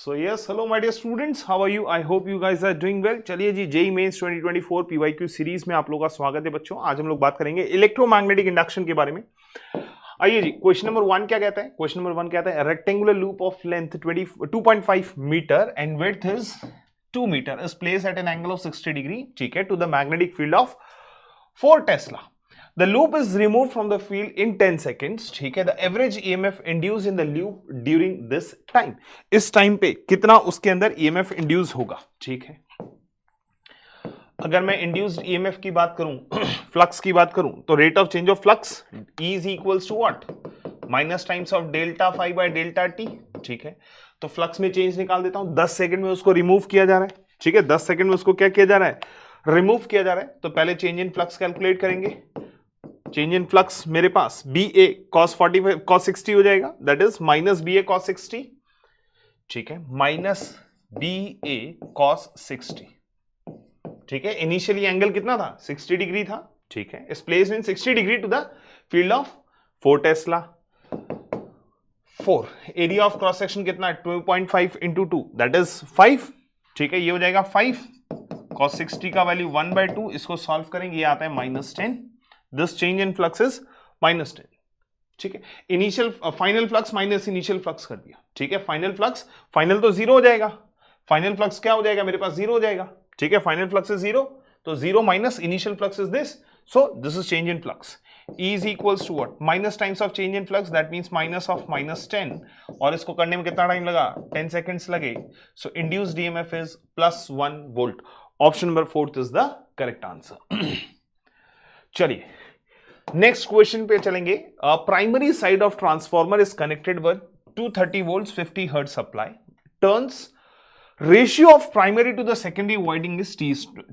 So yes, hello my dear students, how are you? I hope you guys are doing well. चलिए जी, JEE mains 2024 PYQ series में आप लोगों का स्वागत है बच्चों। आज हम लोग बात करेंगे इलेक्ट्रोमैग्नेटिक इंडक्शन के बारे में। आइए जी, क्वेश्चन नंबर 1 क्या कहता है? क्वेश्चन नंबर 1 कहता है rectangular loop of length 2.5 metre and width is 2 metre is placed at an angle of 60 degree, ठीक है, to the magnetic field of 4 tesla. The loop is removed from the field in 10 seconds. ठीक है, the average EMF induced in the loop during this time. इस time पे कितना उसके अंदर EMF induce होगा? ठीक है, अगर मैं इंड्यूस्ड EMF की बात करूं, फ्लक्स की बात करूं, तो rate of change of flux E is equals to what? Minus times of delta phi by delta t. ठीक है, तो फ्लक्स में चेंज निकाल देता हूं. 10 सेकंड में उसको रिमूव किया जा रहा है. ठीक है, 10 सेकंड में उसको क्या किया जा रहा है? रिमूव किया जा रहा है. तो पहले चेंज इन फ्लक्स कैलकुलेट करेंगे. चेंज इन फ्लक्स मेरे पास बी ए कॉस 45 कॉस 60 हो जाएगा, that is minus b a cos 60. ठीक है, माइनस बी ए कॉस 60. ठीक है, इनिशियली एंगल कितना था? 60 डिग्री था. ठीक है, is placed in 60 degree to the field of 4 tesla. 4 area of cross section कितना है? 2.5 इंटू 2 दैट इज 5. ठीक है, ये हो जाएगा 5. कॉस 60 का वैल्यू 1/2, इसको सॉल्व करेंगे, ये आता है -10. This change in flux is -10. ठीक है, initial final flux minus initial flux कर दिया. ठीक है, फाइनल फ्लक्स, फाइनल तो 0 हो जाएगा. फाइनल फ्लक्स क्या हो जाएगा मेरे पास? 0 हो जाएगा. ठीक है, फाइनल फ्लक्स इज 0, तो 0 minus initial flux is this, so this is change in flux. E is equals to what? Minus times of change in flux, that means minus of -10, और इसको करने में कितना टाइम लगा? 10 सेकेंड्स लगे. So induced EMF is +1 volt. Option number 4 is the correct answer. चलिए next question पे चलेंगे. Primary side of transformer is connected with 230 volts 50 hertz supply. Turns ratio of primary to the secondary winding is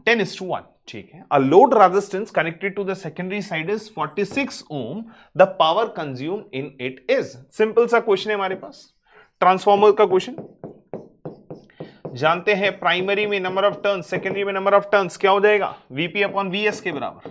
10:1. ठीक है, a load resistance connected to the secondary side is 46 ohm. The power consume in it is. Simple सा question है हमारे पास, transformer का question. जानते हैं primary में number of turns, secondary में नंबर ऑफ टर्न्स क्या हो जाएगा? वीपी अपॉन वीएस के बराबर.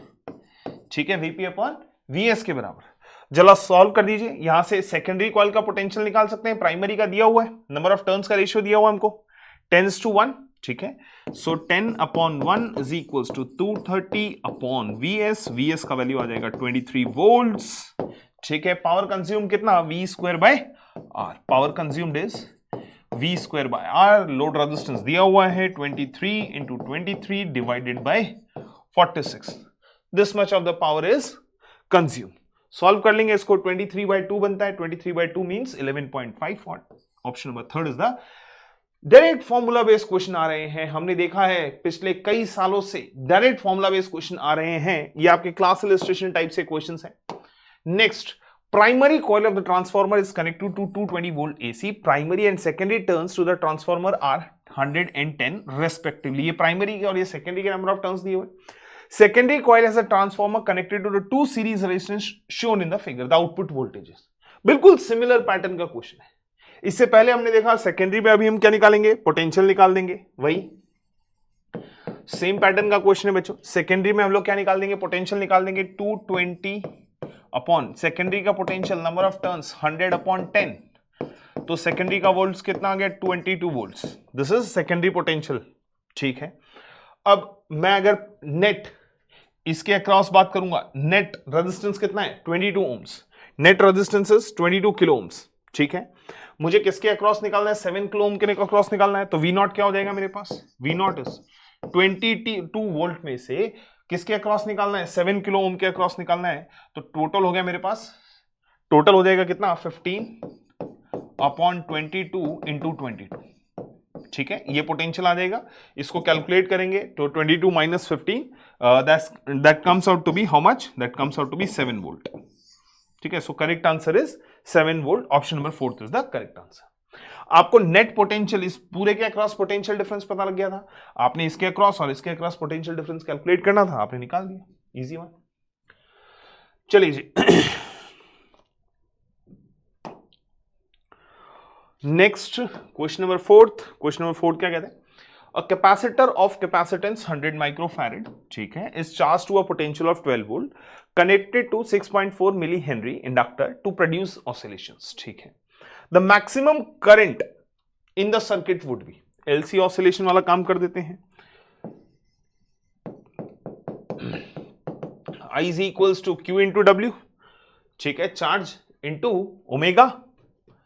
ठीक है, वीपी अपॉन वीएस के बराबर. जरा सॉल्व कर दीजिए. यहां से सेकेंडरी कॉइल का पोटेंशियल निकाल सकते हैं. प्राइमरी का दिया हुआ है, नंबर ऑफ टर्न्स का रेशियो दिया हुआ है हमको 10:1. ठीक है, so 10/1 is equals to 230 upon VS. VS का वैल्यू आ जाएगा 23 वोल्ट्स. ठीक है, पावर कंज्यूम कितना? V² by R. Power consumed is V² by R. Load resistance दिया हुआ है 23 into 23 divided by 46. This much of the power is consume. Solve कर लेंगे इसको. 23/2 बनता है. 23/2 means 11.5 watt. Option number 3 is the direct formula based question आ रहे हैं. हमने देखा है पिछले कई सालों से डायरेक्ट फॉर्मूला बेस्ड क्वेश्चन आ रहे हैं. ये आपके क्लास इलस्ट्रेशन टाइप से क्वेश्चंस हैं. Next, primary coil of the transformer is connected to 220 volt AC. Primary and secondary turns to the transformer are 110 respectively. ये प्राइमरी के और ये सेकेंडरी के नंबर ऑफ टर्न्स दिए हुए. Secondary coil has a transformer connected to the 2 series resistance shown in the figure. The output voltages. बिल्कुल similar pattern का question है. इससे पहले हमने देखा सेकेंडरी में, अभी हम क्या निकालेंगे? पोटेंशियल निकाल देंगे. वही सेम पैटर्न का क्वेश्चन है बच्चों. सेकेंडरी में हम लोग क्या निकाल देंगे? पोटेंशियल निकाल देंगे. 220 अपॉन सेकेंडरी का पोटेंशियल नंबर ऑफ टर्न्स 100/10. तो सेकेंडरी का वोल्ट्स कितना आ गया? 22 volts. This is secondary potential. ठीक है, अब मैं अगर नेट इसके अक्रॉस बात करूंगा, नेट रेजिस्टेंस कितना है? 22 ohms. Net resistance is 22 kilo ohms. ठीक है, मुझे किसके अक्रॉस निकालना है? 7 किलो ओम के अक्रॉस निकालना है. तो V नॉट क्या हो जाएगा मेरे पास? V नॉट इज 22 वोल्ट में से किसके अक्रॉस निकालना है? 7 किलो ओम के अक्रॉस निकालना है. तो टोटल हो गया मेरे पास, टोटल हो जाएगा कितना? 15/22 इंटू 22. ठीक है, ये पोटेंशियल आ जाएगा. इसको कैलकुलेट करेंगे तो 22 minus 15 that comes out to be how much? That comes out to be 7 volt. ठीक है, so correct answer is 7 volt. Option number 4 is the correct answer. आपको नेट पोटेंशियल, इस पूरे के अक्रॉस पोटेंशियल डिफरेंस पता लग गया था. आपने इसके अक्रॉस और इसके अक्रॉस पोटेंशियल डिफरेंस कैलकुलेट करना था, आपने निकाल दिया. Easy one. चलिए जी, next question number 4. Question number 4 क्या कहते हैं? A capacitor of capacitance 100 microfarad, ठीक है, is charge to a potential of 12 volt connected to 6.4 milli henry inductor to produce oscillations. ठीक है, the maximum current in the circuit would be, LC oscillation वाला काम कर देते हैं। I is equals to Q into W, ठीक है, charge into omega,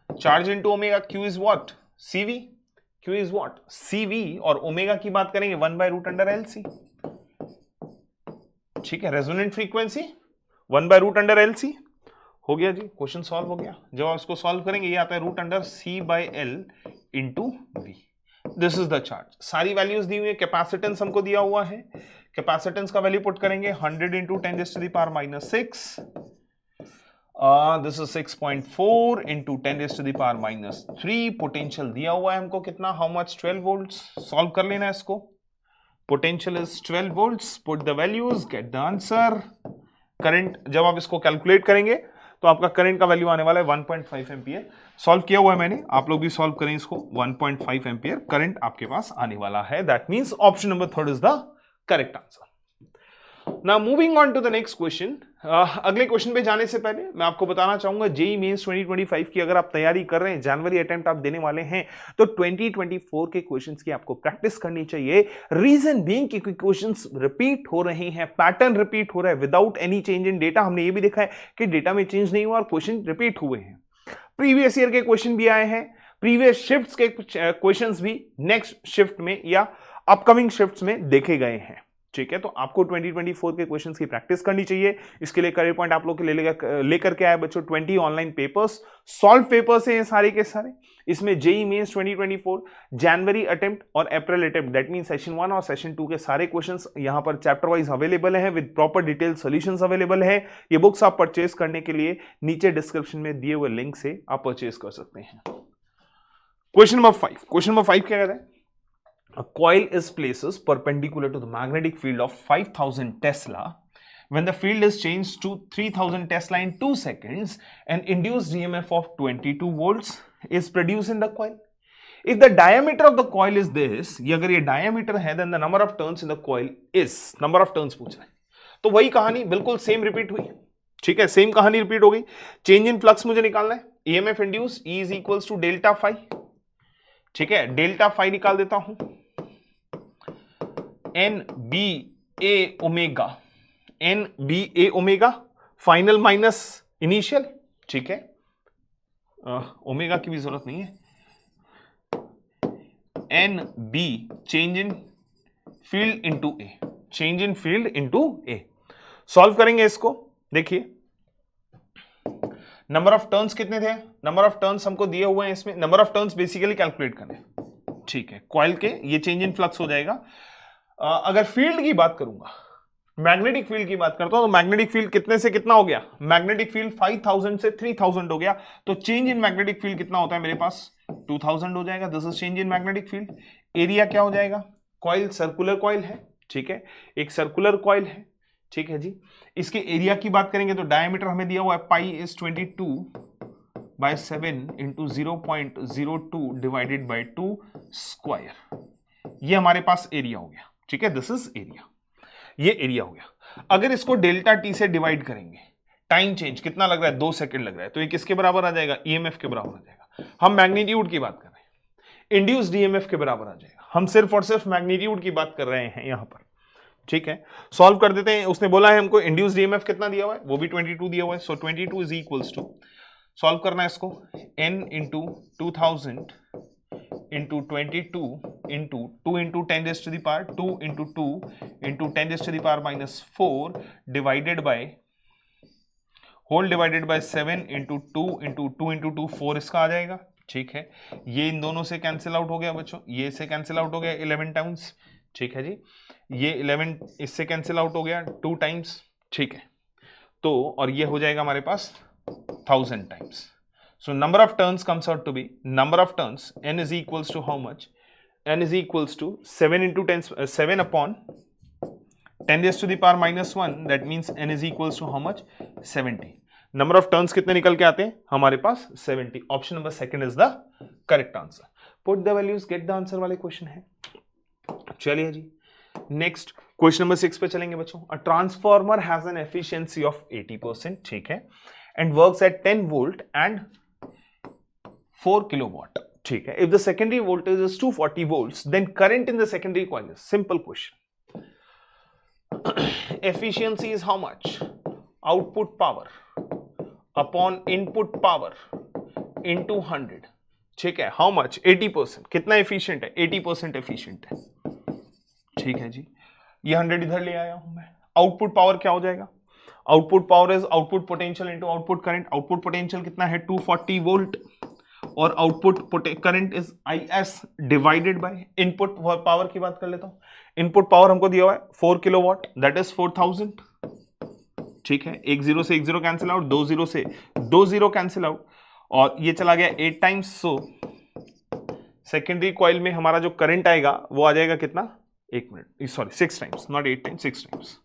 charge into omega, Q is what? CV, Q is what? CV, और omega की बात करेंगे 1/√LC, ठीक है, रेजोनेंट फ्रीक्वेंसी 1/√LC। हो गया जी, क्वेश्चन सॉल्व हो गया। जब आप इसको सॉल्व करेंगे ये आता है √C/L into V। This is the charge. सारी वैल्यूज दी हुई है, कैपेसिटेंस हमको दिया हुआ है, कैपेसिटेंस का वैल्यू पुट करेंगे 100 into 10⁻⁻⁶, this is 6.4 into 10⁻⁻3। Potential दिया हुआ है हमको कितना, हाउ मच, 12 वोल्ट्स। सॉल्व कर लेना इसको, potential is 12 volts, put the values, get the answer. Current जब आप इसको कैलकुलेट करेंगे तो आपका करंट का वैल्यू आने वाला है 1.5 एम्पियर। सॉल्व किया हुआ है मैंने, आप लोग भी सॉल्व करें इसको। 1.5 एम्पियर करंट आपके पास आने वाला है। That means option number 3 is the correct answer. Now moving on to the next question. अगले क्वेश्चन पे जाने से पहले मैं आपको बताना चाहूंगा जेईई मेंस 2025 की अगर आप तैयारी कर रहे हैं, जनवरी अटेम्प्ट आप देने वाले हैं, तो 2024 के क्वेश्चंस की आपको प्रैक्टिस करनी चाहिए। रीजन बीइंग कि क्वेश्चंस रिपीट हो रहे हैं, पैटर्न रिपीट हो रहा है without any change in data. हमने ये भी देखा है कि डेटा में चेंज नहीं हुआ और क्वेश्चन रिपीट हुए हैं। प्रीवियस ईयर के क्वेश्चन भी आए हैं, प्रीवियस शिफ्ट्स के क्वेश्चंस भी नेक्स्ट शिफ्ट में या अपकमिंग शिफ्ट्स में देखे गए हैं, ठीक है। तो आपको 2024 के क्वेश्चंस की प्रैक्टिस करनी चाहिए। इसके लिए करियर पॉइंट आप लोग के लेकर के आए बच्चों 20 ऑनलाइन पेपर्स, सॉल्व पेपर्स हैं सारे के सारे। इसमें जेईई मेंस 2024 जनवरी अटेम्प्ट और अप्रैल अटेम्प्ट, दैट मीन सेशन 1 और सेशन 2 के सारे क्वेश्चंस यहां पर चैप्टर वाइज अवेलेबल हैं, with proper detail solutions available है। ये बुक्स आप परचेज करने के लिए नीचे डिस्क्रिप्शन में दिए हुए लिंक से आप परचेज कर सकते हैं। क्वेश्चन नंबर 5 क्या कहता है? A coil is places perpendicular to the magnetic field of 5000 Tesla. When the field is changed to 3000 Tesla in 2 seconds, an induced EMF of 22 volts is produced in the coil. If the diameter of the coil is this, ये अगर ये diameter है, then the number of turns in the coil is, number of turns पूछ रहा है। तो वही कहानी बिल्कुल सेम रिपीट हुई, ठीक है, सेम कहानी रिपीट हो गई। चेंज इन फ्लक्स मुझे निकालना है, EMF induce E is equals to delta phi, ठीक है, डेल्टा फाई निकाल देता हूं, NBA omega, final minus initial, ठीक है, ओमेगा की भी जरूरत नहीं है। NB change in field into A, change in field into A. Solve करेंगे इसको, देखिए नंबर ऑफ टर्न्स कितने थे, नंबर ऑफ टर्न्स हमको दिए हुए हैं, इसमें number of turns basically calculate करने, ठीक है। कॉइल के ये चेंज इन फ्लक्स हो जाएगा। अगर फील्ड की बात करूंगा, मैग्नेटिक फील्ड की बात करता हूं, तो मैग्नेटिक फील्ड कितने से कितना हो गया, मैग्नेटिक फील्ड 5000 से 3000 हो गया, तो चेंज इन मैग्नेटिक फील्ड कितना होता है मेरे पास, 2000 हो जाएगा। This is change in magnetic field. Area क्या हो जाएगा, कॉइल सर्कुलर कॉइल है, ठीक है, एक सर्कुलर कॉइल है, ठीक है जी। इसके एरिया की बात करेंगे तो डायमीटर हमें दिया हुआ है pi is 22/7 into 0.02 divided by 2 square. ये हमारे पास एरिया हो गया, ठीक है, दिस इज एरिया, ये एरिया हो गया। अगर इसको डेल्टा टी से डिवाइड करेंगे, टाइम चेंज कितना लग रहा है, 2 सेकंड लग रहा है, तो ये किसके बराबर आ जाएगा, ईएमएफ के बराबर आ जाएगा। हम मैग्नीट्यूड की बात कर रहे हैं, इंड्यूस्ड ईएमएफ के बराबर आ जाएगा। हम सिर्फ और सिर्फ मैग्नीट्यूड की बात कर रहे हैं यहां पर, ठीक है। सॉल्व कर देते हैं। उसने बोला है हमको इंड्यूस्ड ईएमएफ कितना दिया हुआ है, वो भी 22 दिया हुआ है। सो 22 इज इक्वल्स टू, सॉल्व करना है इसको, n into 2000 into 22 into 2 into 10 raised to the power 2 into 2 into 10 raised to the power minus 4 divided by whole divided by 7 into 2 into 2 into 2 4 इसका आ जाएगा, ठीक है। ये इन दोनों से कैंसिल आउट हो गया बच्चों, ये से कैंसिल आउट हो गया 11 टाइम्स, ठीक है जी। ये 11 इससे कैंसिल आउट हो गया 2 टाइम्स, ठीक है। तो और ये हो जाएगा हमारे पास 1000 times. So number of turns comes out to be, number of turns, n is equals to how much? N is equals to 7 into 10, 7 upon 10 raised to the power minus 1, that means n is equals to how much? 70. Number of turns कितने निकल के आते हैं हमारे पास, 70. Option number 2 is the correct answer. Put the values, get the answer वाले question है। चलिए जी, नेक्स्ट क्वेश्चन नंबर 6 पे चलेंगे बच्चों। A transformer has an efficiency of 80%, ठीक है, and works at 10 volt and 4 kilowatt, ठीक है, if the secondary voltage is 240 volts then current in the secondary coil is, simple question, efficiency is how much, output power upon input power into 100, ठीक है, how much, 80%, कितना efficient है, 80% efficient है, ठीक है जी, ये 100 इधर ले आया हूं मैं। आउटपुट पावर क्या हो जाएगा, output power is output potential into output current, output potential कितना है 240 वोल्ट और output current is IS divided by input power की बात कर लेता हूं, इनपुट पावर हमको दिया हुआ है 4 किलोवाट, दैट इज 4000, ठीक है, एक जीरो से एक जीरो कैंसिल आउट, 2 0 से 2 0 कैंसिल आउट, और ये चला गया 8 टाइम्स, सो सेकेंडरी कॉइल में हमारा जो करंट आएगा वो आ जाएगा कितना, एक minute, sorry 6 times, not 8 times, 6 times,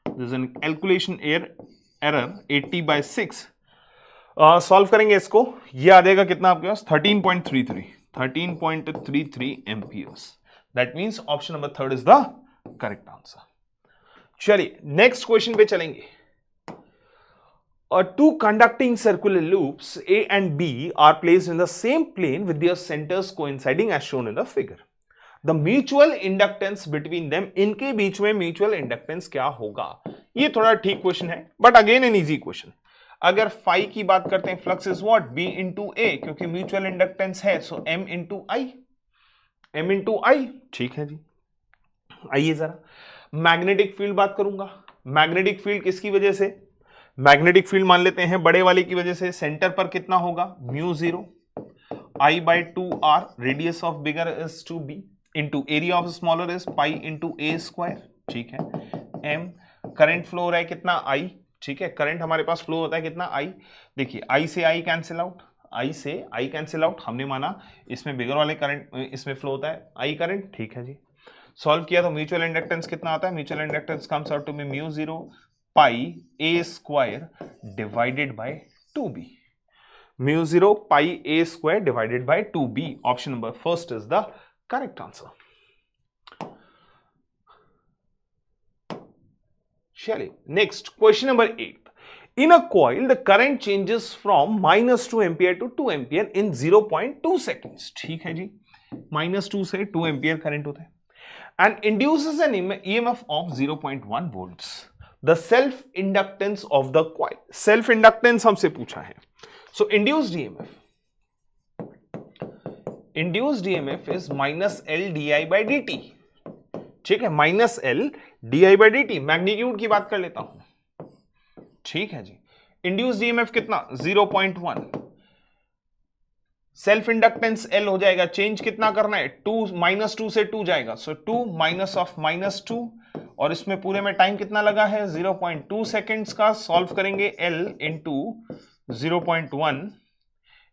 this is an calculation error, 80/6, solve करेंगे इसको, ये आ जाएगा कितना आपके पास 13.33 amperes, that means option number 3 is the correct answer. चलिए नेक्स्ट क्वेश्चन पे चलेंगे। Two conducting circular loops A and B are placed in the same plane with their centers coinciding as shown in the figure. The mutual inductance between them, इनके बीच में mutual inductance क्या होगा? ये थोड़ा ठीक क्वेश्चन है, but again an easy question. अगर फाई की बात करते हैं, flux is what, B into A, क्योंकि म्यूचुअल इंडक्टेंस है, सो M into I, ठीक है जी। आइए जरा मैग्नेटिक फील्ड बात करूंगा, मैग्नेटिक फील्ड किसकी वजह से, मैग्नेटिक फील्ड मान लेते हैं बड़े वाले की वजह से, सेंटर पर कितना होगा, μ0 I/2R, radius of bigger is 2B, into area of smaller is pi into A square, ठीक है, M, करंट फ्लो हो रहा है कितना I, ठीक है, करंट हमारे पास फ्लो होता है कितना I, देखिए I से I कैंसिल आउट, I से I कैंसिल आउट, हमने माना इसमें बिगर वाले करंट, इसमें फ्लो होता है I करंट, ठीक है जी। सॉल्व किया तो म्यूचुअल इंडक्टेंस कितना आता है, mutual inductance comes out to be μ0 pi A square divided by 2B, μ0 pi A square divided by 2B, option number first is the correct answer. चलिए next question number 8, in a coil the current changes from -2 ampere to 2 ampere in 0.2 seconds, ठीक है जी, -2 से 2 ampere current होता है, and induces an EMF of 0.1 volts. The self inductance of the coil, self inductance हमसे पूछा है, so induced EMF is -L di/dt, ठीक है, -L di/dt, मैग्नीट्यूड की बात कर लेता हूं, ठीक है जी। इंड्यूस्ड EMF कितना 0.1, सेल्फ इंडक्टेंस L हो जाएगा, चेंज कितना करना है 2, -2 से 2 जाएगा, सो 2 माइनस ऑफ -2, और इसमें पूरे में टाइम कितना लगा है 0.2 सेकेंड्स का। सॉल्व करेंगे L इंटू 0.1,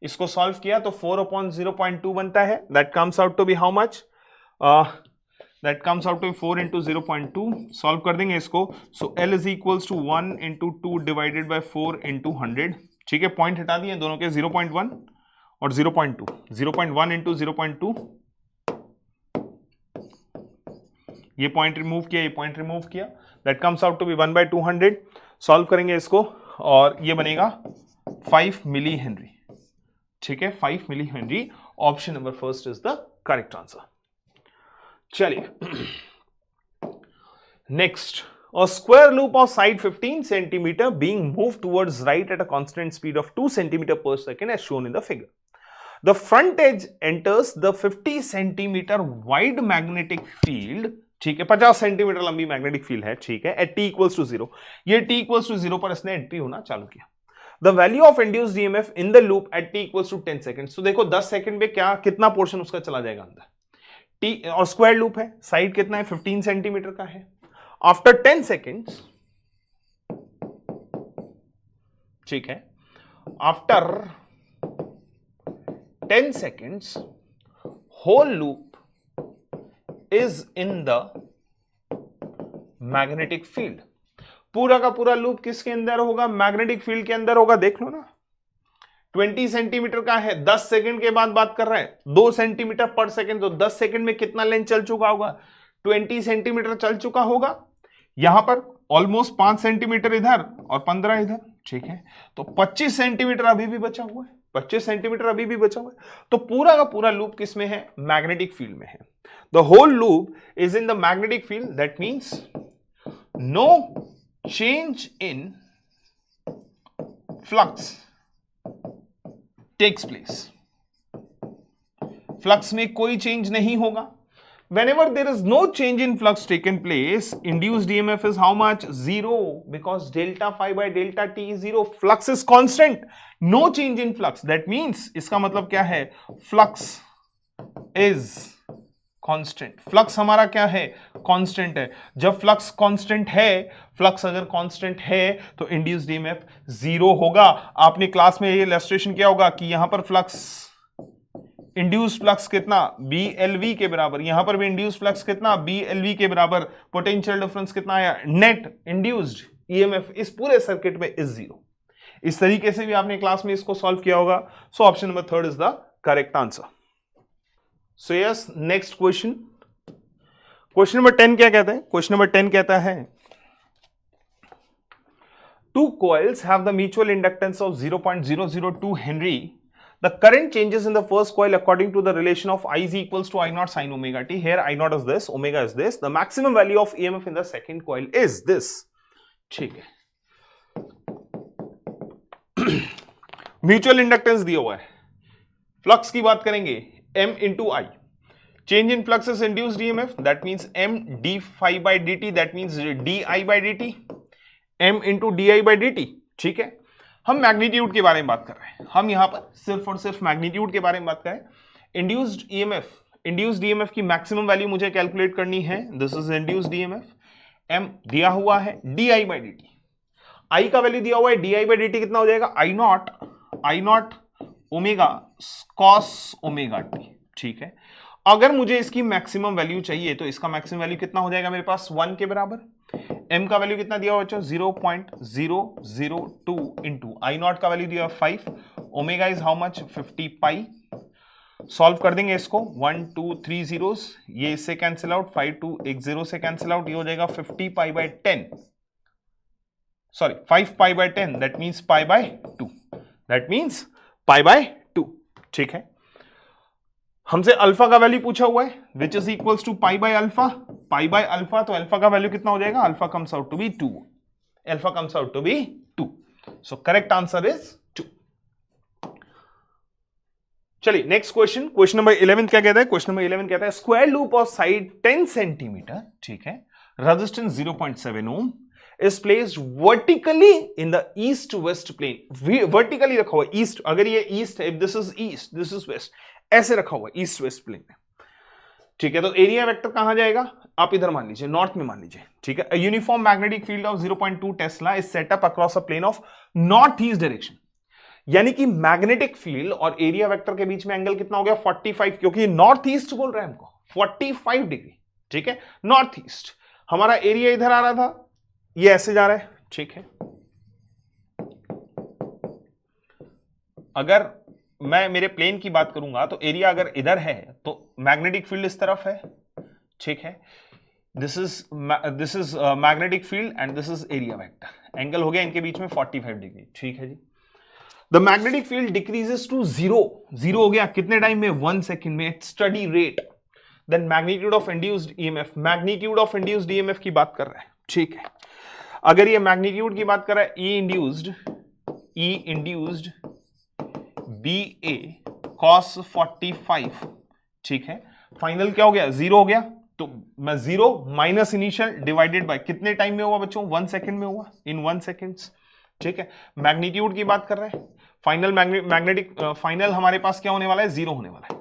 इसको सॉल्व किया तो 4/0.2 बनता है, that comes out to be how much, that comes out to 4 into 0.2, solve कर देंगे इसको, so L is equals to 1 into 2 divided by 4 into 100, ठीक है, पॉइंट हटा दिए दोनों के, 0.1 और 0.2, 0.1 into 0.2, ये पॉइंट रिमूव किया, ये पॉइंट रिमूव किया, that comes out to be 1/200, सॉल्व करेंगे इसको और ये बनेगा 5 मिली हेनरी, ठीक है, 5 milli henry, option number first is the correct answer. चलिए next, a square loop of side 15 centimeter being moved towards right at a constant speed of 2 centimeter per second as shown in the figure. The front edge enters the 50 centimeter wide magnetic field, ठीक है, 50 centimetre लंबी magnetic field है, ठीक है, at t equals to 0, ये t equals to 0 पर इसने entry होना चालू किया। The value of induced EMF in the loop at t equals to 10 seconds, तो देखो 10 सेकंड में क्या कितना पोर्शन उसका चला जाएगा अंदर, t, और स्क्वायर लूप है, साइड कितना है 15 सेंटीमीटर का है, आफ्टर 10 seconds, ठीक है, after 10 seconds whole loop is in the magnetic field, पूरा का पूरा लूप किसके अंदर होगा, मैग्नेटिक फील्ड के अंदर होगा, देख लो ना, 20 सेंटीमीटर का है, 10 सेकंड के बाद बात कर रहे हैं, 2 सेंटीमीटर पर सेकंड, तो 10 सेकंड में कितना लेंथ चल चुका होगा, 20 सेंटीमीटर चल चुका होगा, यहां पर ऑलमोस्ट 5 सेंटीमीटर इधर और 15 इधर, ठीक है, तो 25 सेंटीमीटर अभी भी बचा हुआ है, 25 सेंटीमीटर अभी भी बचा हुआ है। तो पूरा का पूरा लूप किस में है? मैग्नेटिक फील्ड में है। The whole loop is in the magnetic field, that means no change in flux takes place. Flux में कोई चेंज नहीं होगा। Whenever there is no change in flux taken place, induced EMF is how much? 0, because delta phi by delta t is 0. Flux is constant. No change in flux. That means इसका मतलब क्या है? Flux is constant. Flux हमारा क्या है? Constant है। जब flux constant है, flux अगर constant है तो induced EMF 0 होगा। आपने क्लास में ये illustration किया होगा कि यहां पर flux इंड्यूस्ड फ्लक्स कितना? BLV के बराबर। यहां पर भी इंड्यूस्ड फ्लक्स कितना? BLV के बराबर। पोटेंशियल डिफरेंस कितना आया? नेट इंड्यूस्ड EMF इस पूरे सर्किट में इज 0। इस तरीके से भी आपने क्लास में इसको सॉल्व किया होगा। So option number 3 is the correct answer. So yes, next question. Question number 10 क्या कहता है? क्वेश्चन नंबर 10 कहता है two coils have the mutual inductance of 0.002 Henry. The current changes in the first coil according to the relation of I is equals to I naught sin omega t. Here I naught is this, omega is this. The maximum value of EMF in the second coil is this. ठीक है। Mutual inductance दिया हुआ है। Flux की बात करेंगे, M into I. Change in flux is induced EMF. That means M d phi by dt. That means di by dt. M into di by dt. ठीक है। हम मैग्नीट्यूड के बारे में बात कर रहे हैं। हम यहां पर सिर्फ और सिर्फ मैग्नीट्यूड के बारे में बात करें। इंड्यूस्ड ईएमएफ की मैक्सिमम वैल्यू मुझे कैलकुलेट करनी है। This is induced EMF. M दिया हुआ है D by D T. I का वैल्यू दिया हुआ है डी बाई डी टी कितना हो जाएगा? I naught omega cos omega t. ठीक है। अगर मुझे इसकी मैक्सिमम वैल्यू चाहिए तो इसका मैक्सिमम वैल्यू कितना हो जाएगा मेरे पास? 1 के बराबर। m का वैल्यू कितना दिया हुआ बच्चों? 0.002 इंटू आई नॉट का वैल्यू दिया 5। Omega is how much? 50 pi. Solve कर देंगे इसको। 1 2 3 zeros, ये इससे कैंसिल आउट। 5 2 एक 0 से कैंसिल आउट। ये हो जाएगा 50 pi by 10, sorry 5 pi by 10, that means pi by 2, that means pi by 2। ठीक है। हमसे अल्फा का वैल्यू पूछा हुआ है, which is equals to pi by alpha. Pi by alpha, तो अल्फा का वैल्यू कितना हो जाएगा? Alpha comes out to be 2। Alpha comes out to be 2। So correct answer is 2। चलिए नेक्स्ट क्वेश्चन। क्वेश्चन नंबर 11 क्या कहता है? क्वेश्चन नंबर 11 कहता है square loop of side 10 centimetre, ठीक है, resistance 0.7 ohm is placed vertically in the east west plane। Vertically रखा हुआ ईस्ट। अगर ये ईस्ट है, this is east, this is west, ऐसे रखा हुआ ईस्ट वेस्ट प्लेन में। ठीक है। तो एरिया वेक्टर कहां जाएगा? आप इधर मान लीजिए, नॉर्थ में मान लीजिए। ठीक है। Uniform magnetic field of 0.2 tesla is set up across a plane of north east direction. यानी कि मैग्नेटिक फील्ड और एरिया वेक्टर के बीच में एंगल कितना हो गया? 45, क्योंकि नॉर्थ ईस्ट बोल रहा है हमको, 45 डिग्री। ठीक है। North east. हमारा एरिया इधर आ रहा था, ये ऐसे जा रहा है। ठीक है। अगर मैं मेरे प्लेन की बात करूंगा तो एरिया अगर इधर है तो मैग्नेटिक फील्ड इस तरफ है। ठीक है। This is magnetic field and this is area vector. Angle हो गया इनके बीच में 45 डिग्री। ठीक है जी। The magnetic field decreases to 0 हो गया कितने टाइम में? 1 सेकेंड में, steady rate. Then magnitude of induced EMF, magnitude of induced EMF की बात कर रहा है। ठीक है। अगर ये मैग्नीट्यूड की बात कर रहा है, ई इंड्यूस्ड BA cos 45। ठीक है। फाइनल क्या हो गया? 0 हो गया। तो मैं 0 माइनस इनिशियल डिवाइडेड बाय कितने टाइम में हुआ बच्चों? 1 सेकेंड में हुआ, इन 1 सेकेंड्स। ठीक है। मैग्नीट्यूड की बात कर रहे हैं। फाइनल मैग्नेटिक फाइनल हमारे पास क्या होने वाला है? 0 होने वाला है।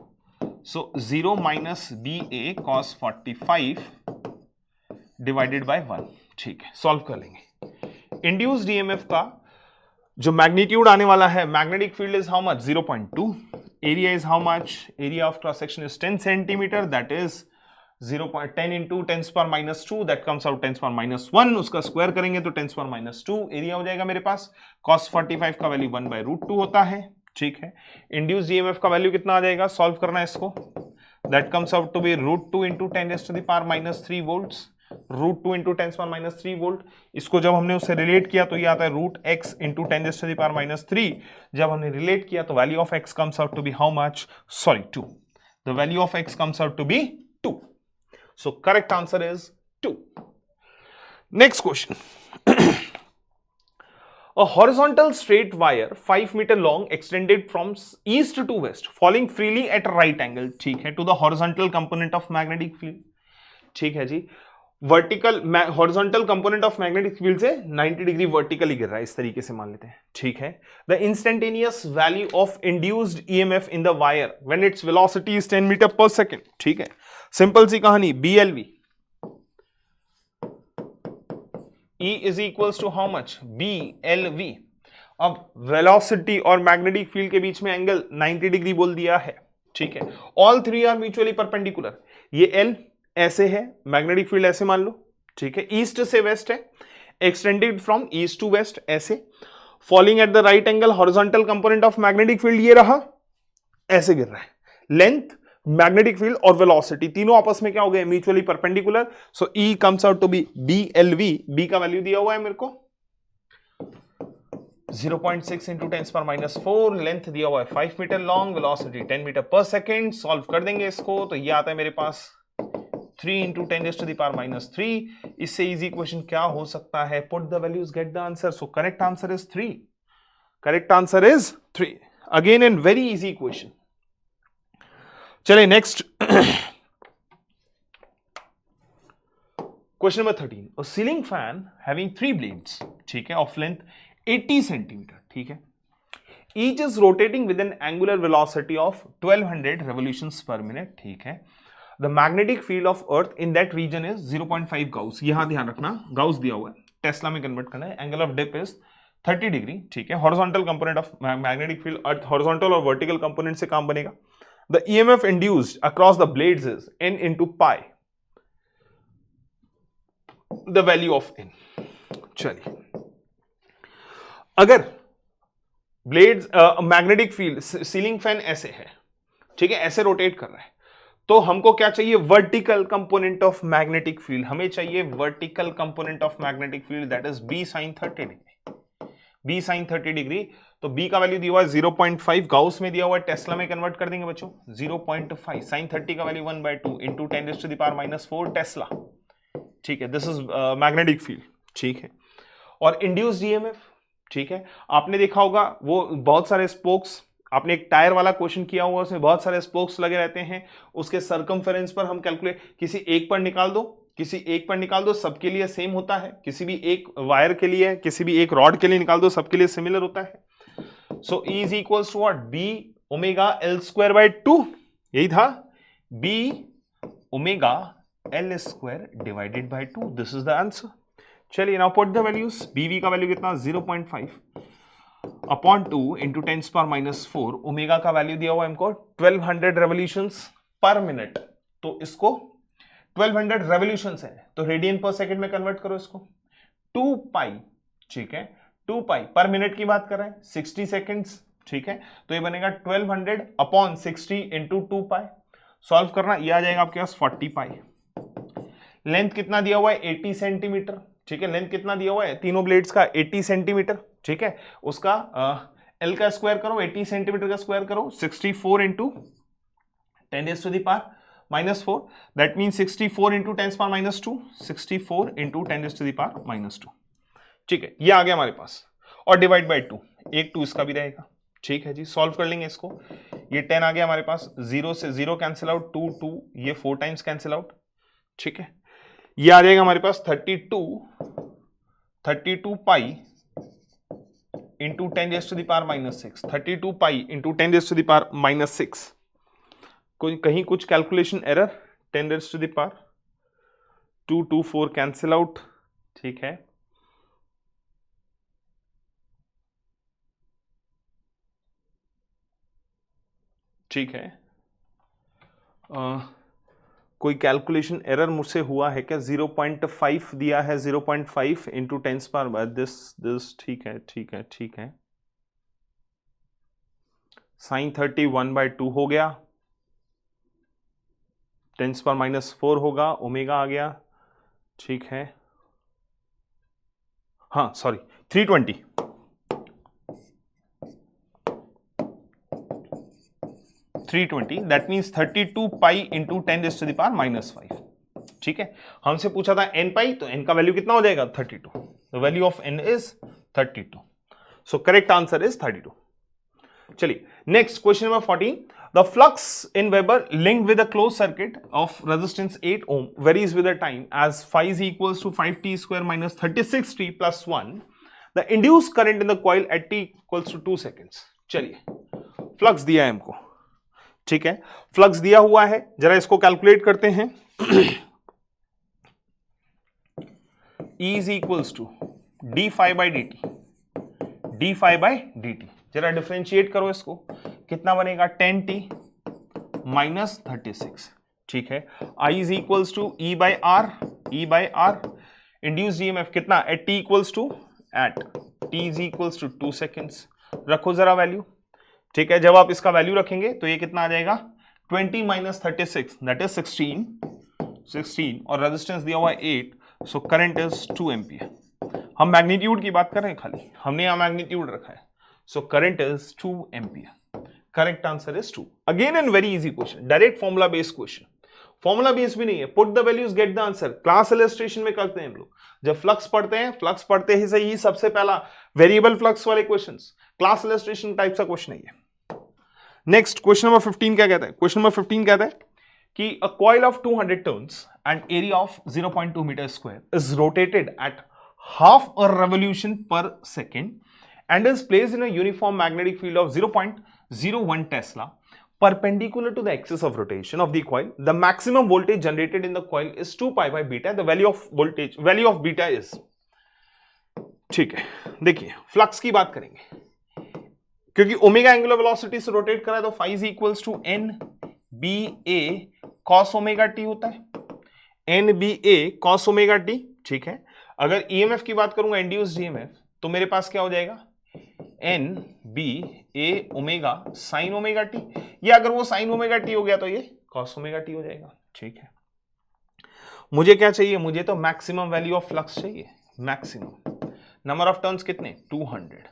सो 0 minus BA cos 45 divided by 1। ठीक है। सॉल्व कर लेंगे। इंड्यूस्ड ईएमएफ का जो मैग्नीट्यूड आने वाला है, magnetic field is how much? 0.2। Area is how much? Area of cross section is 10 centimetre, that is 0.10 into 10⁻², that comes out 10⁻1। उसका स्क्वायर करेंगे तो 10⁻²। एरिया हो जाएगा मेरे पास। cos 45 का वैल्यू 1/√2 होता है। ठीक है। इंड्यूस्ड ईएमएफ का वैल्यू कितना आ जाएगा? सॉल्व करना है इसको। That comes out to be √2 into 10⁻³ volts. √2 into 10⁻³ volt. इसको जब हमने उससे रिलेट किया तो ये आता है √x इंटू 10⁻³ जब हमने रिलेट किया तो value of x comes out to be how much, sorry 2, the value of x comes out to be 2, so correct answer is 2। Next question, a horizontal straight wire 5 meter long extended from east to west falling freely at a right angle, ठीक है, to the horizontal component of magnetic field, ठीक है जी, vertical horizontal component of magnetic field से 90 degree vertically गिर रहा है, इस तरीके से मान लेते हैं, ठीक है। The instantaneous value of induced EMF in the wire when its velocity is 10 metre per second, ठीक है, सिंपल सी कहानी, BLV E is equals to how much, BLV। अब वेलोसिटी और मैग्नेटिक फील्ड के बीच में एंगल 90 डिग्री बोल दिया है, ठीक है, all three are mutually perpendicular, ये L ऐसे है, मैग्नेटिक फील्ड ऐसे मान लो, ठीक है, ईस्ट से वेस्ट है, extended from east to west ऐसे, falling at the right angle, horizontal component of magnetic field ये रहा, ऐसे गिर रहा है, लेंथ, मैग्नेटिक फील्ड और वेलोसिटी तीनों आपस में क्या हो गए, mutually perpendicular, so E comes out to be BLV, B का वैल्यू दिया हुआ है मेरे को 0.6 इंटू 10⁻⁴, लेंथ दिया हुआ है 5 मीटर लॉन्ग, वेलोसिटी 10 मीटर पर सेकेंड, सॉल्व कर देंगे इसको तो ये आता है मेरे पास 3 इंटू 10⁻⁻3, इससे इजी क्वेश्चन क्या हो सकता है, put the values get the answer, so correct answer is 3, correct answer is 3, again in very easy question. चले next, question number 13, a ceiling fan having 3 blades, ठीक है, ऑफ लेंथ 80 सेंटीमीटर, ठीक है, each is rotating with an angular velocity of 1200 revolutions per minute, ठीक है, the magnetic field of earth in that region is 0.5 gauss, यहां ध्यान रखना Gauss दिया हुआ है, टेस्ला में कन्वर्ट करना है, angle of dip is 30 degree, ठीक है, horizontal component of magnetic field, earth horizontal और वर्टिकल कंपोनेंट से काम बनेगा, the EMF induced across the blades is n into pi, the value of n। चलिए, अगर blades magnetic field, ceiling fan ऐसे है, ठीक है, ऐसे रोटेट कर रहा है, तो हमको क्या चाहिए, vertical component of magnetic field, हमें चाहिए vertical component of magnetic field, that is B sin 30 degree, B sin 30 degree, तो B का वैल्यू दिया हुआ है 0.5, गाउस में दिया हुआ है, टेस्ला में कन्वर्ट कर देंगे बच्चों, 0.5 sin 30 का वैल्यू 1/2 इंटू 10⁻⁻4 टेस्ला, ठीक है, दिस इज मैग्नेटिक फील्ड, ठीक है, और इंड्यूस्ड EMF, ठीक है, आपने देखा होगा वो बहुत सारे स्पोक्स, आपने एक टायर वाला क्वेश्चन किया हुआ, उसमें बहुत सारे स्पोक्स लगे रहते हैं, उसके सर्कमफेरेंस पर हम कैलकुलेट, किसी एक पर निकाल दो, किसी एक पर निकाल दो, सबके लिए सेम होता है, किसी भी एक वायर के लिए, किसी भी एक रॉड के लिए निकाल दो, सबके लिए सिमिलर होता है, so E is equals to what, B omega L²/2, यही था, B omega L² divided by 2, this is the answer. चलिए now put the values, BV का वैल्यू कितना, 0.5 अपॉन 2 इंटू 10⁻⁴, ओमेगा का वैल्यू दिया हुआ हमको 1200 रेवोल्यूशंस पर मिनट, तो इसको 1200 रेवोल्यूशंस है तो रेडियन पर सेकंड में कन्वर्ट करो इसको, 2 पाई, ठीक है, 2 पाई पर मिनट की बात कर रहे हैं, 60 सेकंड्स, ठीक है, तो ये बनेगा 1200 अपॉन 60 इंटू 2 पाई, सॉल्व करना, ये आ जाएगा आपके पास 40 पाई। लेंथ कितना दिया हुआ है, 80 सेंटीमीटर, ठीक है, लेंथ कितना दिया हुआ है तीनों ब्लेड्स का, 80 सेंटीमीटर, ठीक है, उसका L का स्क्वायर करो, 80 सेंटीमीटर का स्क्वायर करो, 64 into 10⁻⁻4, that mean 64 into 10⁻⁻2, 64 into 10⁻⁻2, ठीक है, ये आ गया हमारे पास, और डिवाइड बाय 2, एक 2 इसका भी रहेगा, ठीक है जी, सॉल्व कर लेंगे इसको, ये 10 आ गया हमारे पास, 0 से 0 कैंसिल आउट, 2 2, ये 4 टाइम्स कैंसिल आउट, ठीक है, ये आ जाएगा हमारे पास 32 पाई इंटू 10⁻⁻6, 32 पाई इंटू 10⁻⁻6, कोई कहीं कुछ कैलकुलेशन एरर, 10⁻², 2 4 कैंसिल आउट, ठीक है, ठीक है, कोई कैलकुलेशन एरर मुझसे हुआ है क्या, 0.5 दिया है, 0.5 इंटू 10⁻, दिस ठीक है, ठीक है, ठीक है, sin 30 1/2 हो गया, 10⁻⁻4 होगा, ओमेगा आ गया ठीक है, हाँ sorry 320, that means 32 pi into 10⁻⁻⁵। ठीक है, हमसे पूछा था n पाई, तो n का वैल्यू कितना हो जाएगा 32। The value of n is 32, so correct answer is 32। चलिए next question number 14, the flux in weber linked with a close circuit of resistance 8 ohm varies with the time as phi is equals to 5t² minus 36t plus 1, the induced current in the coil at t equals to 2 seconds। चलिए flux दिया है हमको, ठीक है, flux दिया हुआ है, जरा इसको कैलकुलेट करते हैं। E is equals to d phi by dt, d phi by dt, जरा डिफरेंशिएट करो इसको, कितना बनेगा 10t माइनस 36, ठीक है। I is equals to E by R, induce EMF कितना at t equals to t is equals to 2 seconds, रखो जरा वैल्यू, ठीक है। जब आप इसका वैल्यू रखेंगे तो ये कितना आ जाएगा 20 माइनस 36 दैट इज 16 और रेजिस्टेंस दिया हुआ है 8, सो करंट इज 2 एम्पियर। हम मैग्नीट्यूड की बात कर रहे हैं खाली, हमने यहां मैग्नीट्यूड रखा है, so current is 2 ampere. Correct answer is 2। Again an very easy question, direct formula based question, formula based भी नहीं है, put the values get the answer. Class illustration में करते हैं हम लोग, जब फ्लक्स पढ़ते हैं, फ्लक्स पढ़ते ही सही सबसे पहला वेरिएबल फ्लक्स वाले क्वेश्चंस, क्लास इलस्ट्रेशन टाइप का क्वेश्चन नहीं है। नेक्स्ट क्वेश्चन नंबर 15 क्या कहता है? क्वेश्चन नंबर 15 कहता है कि a coil of 200 turns and area of 0.2 metre square is rotated at half a revolution per second and is placed in a uniform magnetic field of 0.01 Tesla perpendicular to the axis of rotation of the coil. The maximum voltage generated in the coil is 2 pi by beta. The value of beta is, ठीक है, देखिए flux की बात करेंगे, क्योंकि omega angular velocity से rotate करा है तो phi is equals to NBA cos omega T होता है, NBA cos ओमेगा टी, ठीक है। अगर EMF की बात करूंगा, इंड्यूस्ड EMF, तो मेरे पास क्या हो जाएगा NBA omega sine omega T, या अगर वो साइन ओमेगा टी हो गया तो ये cos ओमेगा टी हो जाएगा, ठीक है। मुझे क्या चाहिए? मुझे तो मैक्सिमम वैल्यू ऑफ फ्लक्स चाहिए, मैक्सिमम। नंबर ऑफ टर्न्स कितने? 200,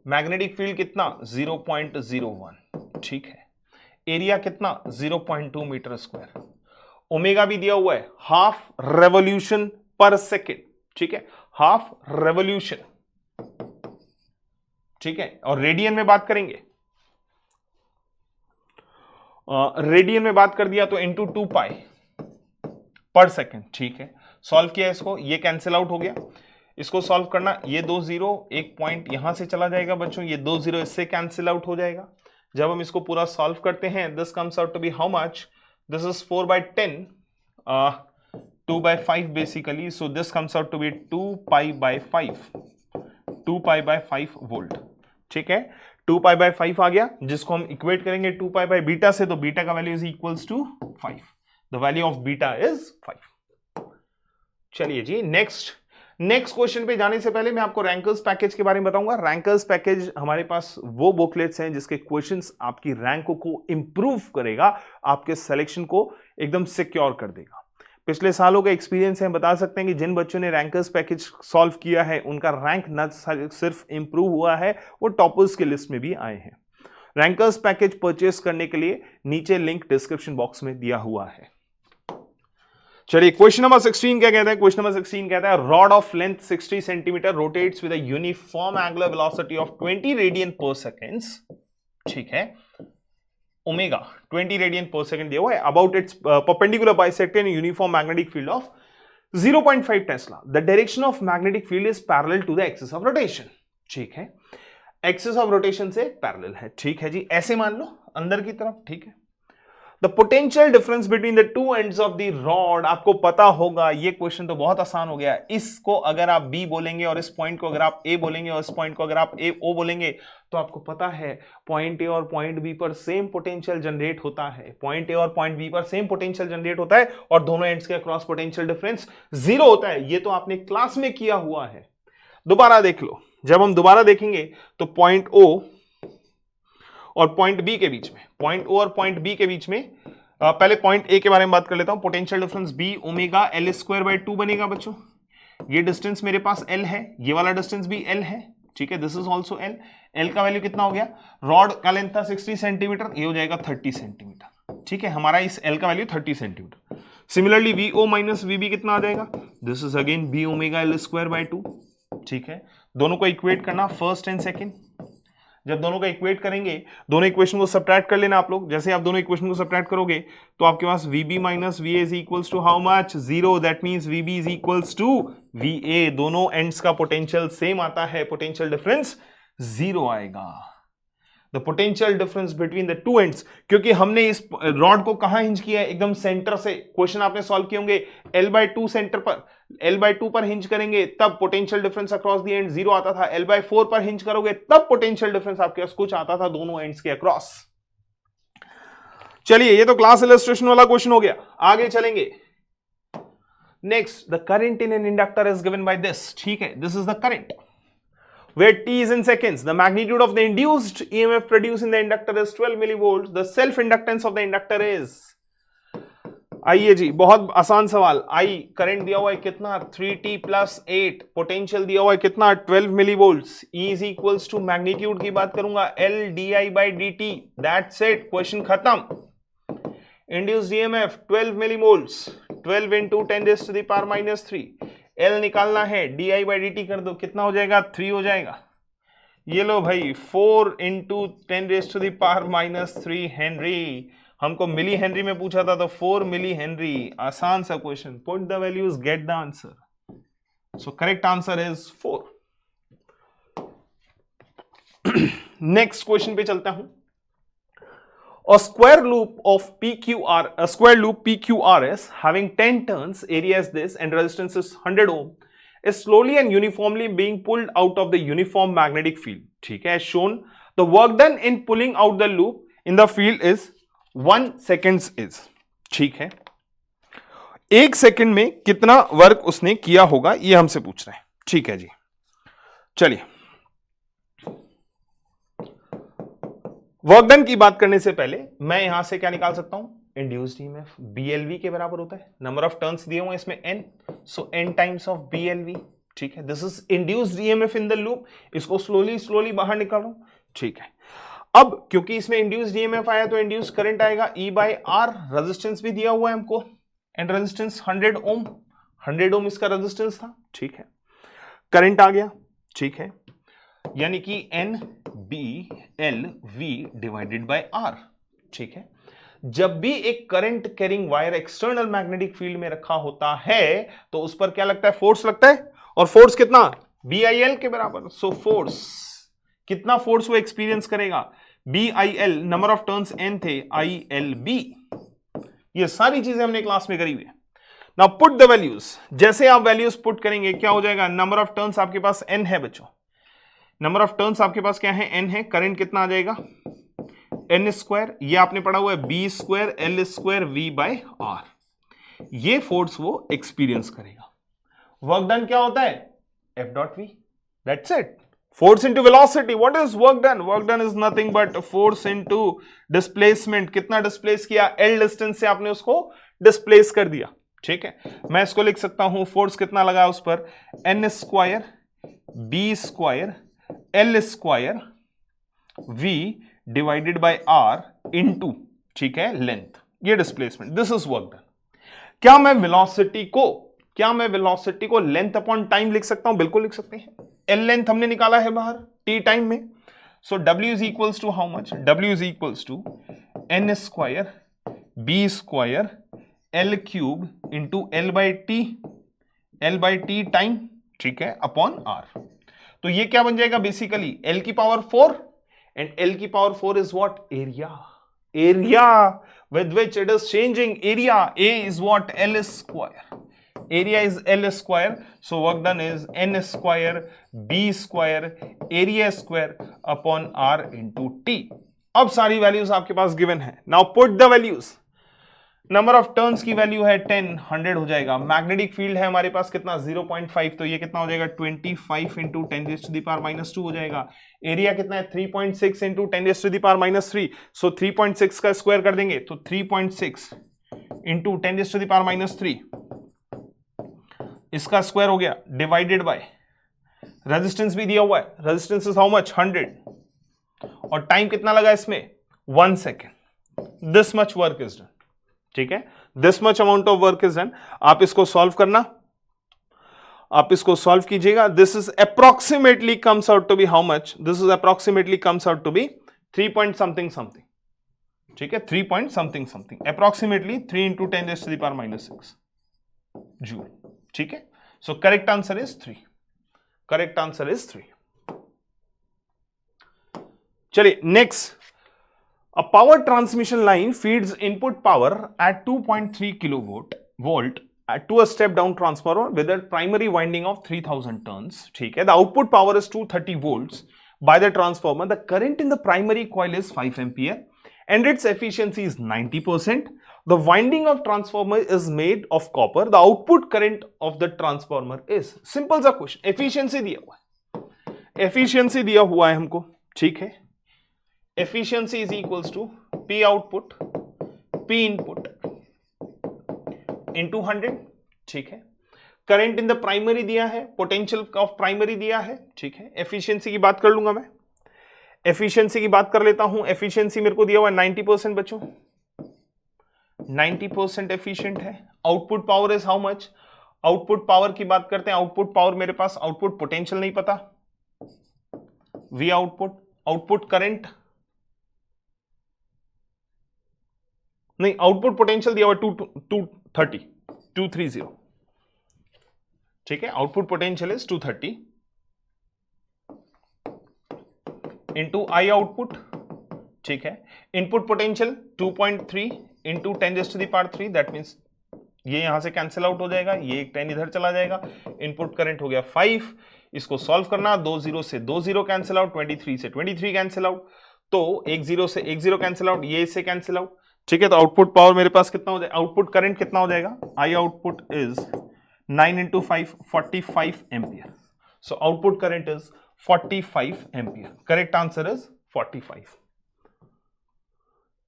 मैग्नेटिक फील्ड कितना 0.01, ठीक है। एरिया कितना 0.2 मीटर स्क्वायर, ओमेगा भी दिया हुआ है हाफ रेवोल्यूशन पर सेकेंड, ठीक है, हाफ रेवोल्यूशन, ठीक है। और रेडियन में बात करेंगे, रेडियन में बात कर दिया तो इंटू 2 पाई पर सेकेंड, ठीक है। सॉल्व किया इसको, ये कैंसिल आउट हो गया, इसको सॉल्व करना, ये 2 0, एक पॉइंट यहां से चला जाएगा बच्चों, ये 2 0 इससे कैंसिल आउट हो जाएगा। जब हम इसको पूरा सॉल्व करते हैं, this comes out to be how much, this is 4/10, 2/5 basically, so this comes out to be 2π/5 volt, ठीक है। 2π/5 आ गया, जिसको हम इक्वेट करेंगे 2π/बीटा से, तो बीटा का value is equals to 5, the value of beta is 5। चलिए जी नेक्स्ट क्वेश्चन पे जाने से पहले मैं आपको रैंकर्स पैकेज के बारे में बताऊंगा। रैंकर्स पैकेज हमारे पास वो बुकलेट्स हैं जिसके क्वेश्चंस आपकी रैंक को इंप्रूव करेगा, आपके सिलेक्शन को एकदम सिक्योर कर देगा। पिछले सालों का एक्सपीरियंस है, बता सकते हैं कि जिन बच्चों ने रैंकर्स पैकेज सॉल्व किया है उनका रैंक न सिर्फ इंप्रूव हुआ है, वो टॉपर्स के लिस्ट में भी आए हैं। रैंकर्स पैकेज परचेस करने के लिए नीचे लिंक डिस्क्रिप्शन बॉक्स में दिया हुआ है। चलिए क्वेश्चन नंबर 16 क्या कहता है? क्वेश्चन नंबर 16 कहता है rod of length 60 centimetre rotates with a uniform angular velocity of 20 radian पर सेकेंड, ठीक है, ओमेगा 20 रेडियन पर सेकेंड दिया हुआ है, about its perpendicular bisector in uniform magnetic field of 0.5 tesla. The direction of magnetic field is parallel to the axis of rotation, ठीक है, axis of rotation से पैरेलल है, ठीक है जी, ऐसे मान लो अंदर की तरफ, ठीक है। The potential difference between the two ends of the rod, आपको पता होगा, ये क्वेश्चन तो बहुत आसान हो गया। इसको अगर आप बी बोलेंगे और इस पॉइंट को अगर आप ए बोलेंगे और इस पॉइंट को अगर आप ए ओ बोलेंगे, तो आपको पता है पॉइंट ए और पॉइंट बी पर सेम पोटेंशियल जनरेट होता है, पॉइंट ए और पॉइंट बी पर सेम पोटेंशियल जनरेट होता है और दोनों एंड्स के अक्रॉस पोटेंशियल डिफरेंस 0 होता है। ये तो आपने क्लास में किया हुआ है, दोबारा देख लो। जब हम दोबारा देखेंगे तो पॉइंट ओ और पॉइंट बी के बीच में, पॉइंट ओ और पॉइंट बी के बीच में पहले पॉइंट ए के बारे में बात कर लेता हूं। Potential difference B omega L square by 2 बनेगा बच्चों। ये डिस्टेंस मेरे पास एल है, ये वाला डिस्टेंस भी एल है, ठीक है, this is also L. L का वैल्यू कितना हो गया, रॉड का लेंथ था 60 सेंटीमीटर, ये हो जाएगा 30 सेंटीमीटर, ठीक है, हमारा इस एल का value 30 centimetre. Similarly V O minus V B कितना आ जाएगा, this is again B omega L square by 2, ठीक है। दोनों को इक्वेट करना, फर्स्ट एंड सेकेंड। जब दोनों का इक्वेट करेंगे, दोनों इक्वेशन को सब्ट्रैक्ट कर लेना आप लोग। जैसे आप दोनों इक्वेशन को सब्ट्रैक्ट करोगे तो आपके पास VB minus VA is equals to how much, 0। That means VB is equals to VA। दोनों एंड्स का पोटेंशियल सेम आता है, पोटेंशियल डिफरेंस 0 आएगा। The potential difference between the two ends, क्योंकि हमने इस रॉड को कहां हिंज किया है, एकदम सेंटर से। क्वेश्चन आपने सॉल्व किए होंगे, L/2 सेंटर पर, L/2 पर हिंज करेंगे तब potential difference across the end 0 आता था। L/4 पर हिंज करोगे तब पोटेंशियल डिफरेंस आपके पास कुछ आता था दोनों एंड्स के अक्रॉस। चलिए, ये तो क्लास इलस्ट्रेशन वाला क्वेश्चन हो गया, आगे चलेंगे। Next, the current in an inductor is given by this, ठीक है, this is the current where t is in seconds. The magnitude of the induced EMF produced in the inductor is 12 millivolts. The self inductance of the inductor is, आइए जी, बहुत आसान सवाल। I current दिया हुआ है कितना, 3t plus 8, पोटेंशियल दिया हुआ है कितना, 12 millivolts. E is equals to magnitude की बात करूंगा, L di by dt, that's it, क्वेश्चन खत्म। Induced EMF 12 millivolts, 12 into 10 raised to the power minus 3। L निकालना है, di by dt कर दो, कितना हो जाएगा, 3 हो जाएगा। ये लो भाई, 4 into 10 raised to the power minus 3 Henry. हमको मिली हेनरी में पूछा था तो 4 मिली हेनरी। आसान सा question, put the values, get the answer. So correct answer is 4। Next question पे चलता हूं। A square loop PQRS having 10 turns, area is this, and resistance is 100 ohm, is slowly and uniformly being pulled out of the uniform magnetic field. ठीक है, as shown, the work done in pulling out the loop in the field is 1 seconds is, ठीक है। 1 second में कितना work उसने किया होगा, ये हमसे पूछ रहे हैं, ठीक है जी। चलिए, वर्क डन की बात करने से पहले मैं यहां से क्या निकाल सकता हूं, इंड्यूस्ड ईएमएफ BLV के बराबर होता है, नंबर ऑफ टर्न्स दिए हुए इसमें n, so n times of BLV, ठीक है। This is induced EMF in the loop, इसको स्लोली बाहर निकाल रहा हूं, ठीक है। अब क्योंकि इसमें इंड्यूस्ड ईएमएफ आया तो इंड्यूस्ड करंट आएगा E/R, रेजिस्टेंस भी दिया हुआ है हमको, एंड रेजिस्टेंस 100 ओम, 100 ओम इसका रेजिस्टेंस था, ठीक है। करंट आ गया, ठीक है, यानी कि NBLV डिवाइडेड बाय R, ठीक है। जब भी एक current carrying wire external magnetic field में रखा होता है तो उस पर क्या लगता है, फोर्स लगता है, और फोर्स कितना, BIL के बराबर। सो फोर्स, कितना फोर्स वो एक्सपीरियंस करेगा, BIL, number of turns n थे, ILB। ये सारी चीजें हमने क्लास में करी हुई है। नाउ पुट द वैल्यूज, जैसे आप वैल्यूज पुट करेंगे क्या हो जाएगा, नंबर ऑफ टर्न्स आपके पास n है बच्चों, नंबर ऑफ टर्न्स आपके पास क्या है, n है। करंट कितना आ जाएगा, n स्क्वायर, ये आपने पढ़ा हुआ है B square L square V by R। ये फोर्स वो एक्सपीरियंस करेगा। वर्क डन क्या होता है, F.V, that's it. Force into velocity, what is work done, work done is nothing but force into displacement. कितना डिस्प्लेस किया, L डिस्टेंस से आपने उसको डिस्प्लेस कर दिया, ठीक है। मैं इसको लिख सकता हूं, फोर्स कितना लगा उस पर, n square B square L square V divided by R into, ठीक है, लेंथ, ये displacement, this is work done. क्या मैं वेलोसिटी को लेंथ अपॉन टाइम लिख सकता हूं, बिल्कुल लिख सकते हैं। L लेंथ हमने निकाला है बाहर t टाइम में, so W is equals to how much, W is equals to n square B square L cube into L by T time, ठीक है, अपॉन R। तो ये क्या बन जाएगा, बेसिकली L की पावर 4, एंड L की power 4 is what, area with which it is changing area. A is what, L square, area is L square, so work done is n square B square area square upon R into T। अब सारी values आपके पास given है। Now put the values, number of turns की value है 10, 100 हो जाएगा। Magnetic field है हमारे पास कितना 0.5, तो ये कितना हो जाएगा 25 इंटू 10⁻⁻³ हो जाएगा। एरिया कितना है 3.6 इंटू 10⁻⁻3, सो 3.6 का स्क्वायर कर देंगे तो 3.6 इंटू 10⁻⁻3 इसका स्क्वायर हो गया, डिवाइडेड बाय रेजिस्टेंस भी दिया हुआ है, रेजिस्टेंस इज हाउ मच 100, और टाइम कितना लगा इसमें 1 second. This much work is done, ठीक है, this much amount of work is done. आप इसको सॉल्व करना, आप इसको सॉल्व कीजिएगा। This is approximately comes out to be how much, this is approximately comes out to be 3 point something something, ठीक है, 3 point something something, approximately 3 into 10⁻⁻6 joule, ठीक है। So correct answer is 3, correct answer is 3। चलिए next, a power transmission line feeds input power at 2.3 kilovolt to a step down transformer with a primary winding of 3000 turns, ठीक है। The output power is 230 volts by the transformer. The current in the primary coil is 5 ampere and its efficiency is 90%. The winding of transformer is made of copper. The output current of the transformer is, simple सा question, efficiency दिया हुआ है, efficiency दिया हुआ है हमको, ठीक है। Efficiency is equals to P output, P input into 100, ठीक है। करंट इन द प्राइमरी दिया है, पोटेंशियल ऑफ प्राइमरी दिया है, ठीक है। एफिशिएंसी की बात कर लूंगा मैं, एफिशिएंसी की बात कर लेता हूं। एफिशिएंसी मेरे को दिया हुआ है 90% बच्चों, 90% एफिशिएंट है। Output power is how much, output power की बात करते हैं। आउटपुट पावर मेरे पास आउटपुट पोटेंशियल नहीं पता, वी आउटपुट, आउटपुट करंट नहीं, आउटपुट पोटेंशियल दिया हुआ 230, ठीक है। Output potential is 230 into I output, ठीक है। Input potential 2.3 into 10⁻³ that means ये यहां से कैंसिल आउट हो जाएगा, ये एक 10 इधर चला जाएगा। इनपुट करंट हो गया 5, इसको सॉल्व करना, 2 0 से 2 0 कैंसिल आउट, 23 से 23 कैंसिल आउट, तो 1 0 से 1 0 कैंसिल आउट, ये इससे कैंसिल आउट, ठीक है। तो आउटपुट पावर मेरे पास कितना हो जाएगा, आउटपुट करंट कितना हो जाएगा, I output is 9 into 5 45 ampere. So output current is 45 ampere, correct answer is 45।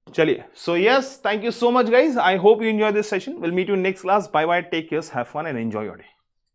चलिए, so yes, thank you so much guys, I hope you enjoy this session, will meet you next class, bye bye, take care, have fun and enjoy your day.